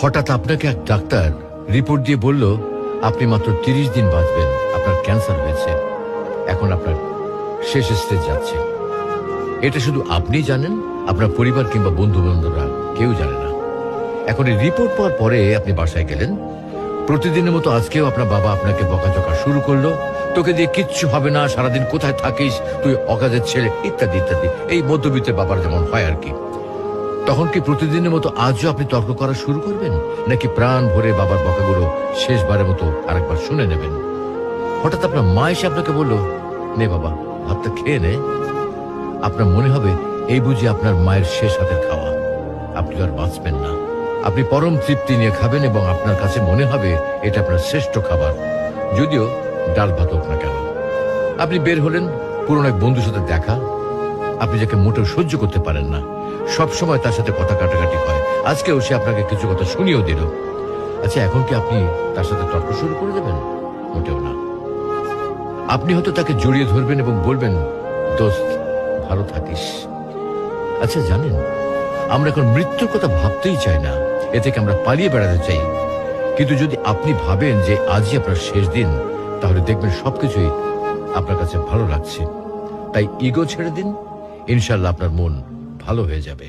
হঠাৎ আপনাকে এক ডাক্তার রিপোর্ট দিয়ে বলল আপনি মাত্র 30 দিন বাঁচবেন, আপনার ক্যান্সার হয়েছে, এখন আপনার শেষ স্টেজ যাচ্ছে। এটা শুধু আপনি জানেন, আপনার পরিবার কিংবা বন্ধু বান্ধবরা কেউ জানে না। এখন এই রিপোর্ট পাওয়ার পরে আপনি বাসায় গেলেন। প্রতিদিনের মতো আজকেও আপনার বাবা আপনাকে বকাঝকা শুরু করলো, তোকে দিয়ে কিচ্ছু হবে না, সারাদিন কোথায় থাকিস তুই, অকাজের ছেলে, ইত্যাদি ইত্যাদি। এই মধ্যবিত্তের বাবার যেমন হয় আর কি। তখন কি প্রতিদিনের মতো আজও আপনি তর্ক করা শুরু করবেন, নাকি প্রাণ ভরে বাবার বকাগুলো শেষবারের মতো আরেকবার শুনে নেবেন? হঠাৎ আপনার মা এসে আপনাকে বলল, নে বাবা ভাতটা খেয়ে নে। আপনার মনে হবে এই বুঝি আপনার মায়ের শেষ হাতের খাওয়া, আপনি আর বাঁচবেন না। আপনি পরম তৃপ্তি নিয়ে খাবেন এবং আপনার কাছে মনে হবে এটা আপনার শ্রেষ্ঠ খাবার, যদিও ডাল ভাত হোক না কেন। আপনি বের হলেন, পুরনো এক বন্ধুর সাথে দেখা, আপনি যাকে মোটেও সহ্য করতে পারেন না, সব সময় তার সাথে কথা কাটাকাটি হয়, আজকেও সে আপনাকে কিছু কথা শুনিয়েও দিল। আচ্ছা, এখন কি আপনি তার সাথে তর্ক শুরু করে দেবেন? মোটেও না। আপনি হয়তো তাকে জড়িয়ে ধরবেন এবং বলবেন, দোস্ত ভালো থাকিস। আচ্ছা জানেন, আমরা এখন মৃত্যুর কথা ভাবতেই চাই না, এ থেকে আমরা পালিয়ে বেড়াতে চাই। কিন্তু যদি আপনি ভাবেন যে আজই আপনার শেষ দিন, তাহলে দেখবেন সবকিছুই আপনার কাছে ভালো লাগছে। তাই ইগো ছেড়ে দিন, ইনশাল্লাহ আপনার মন ভালো হয়ে যাবে।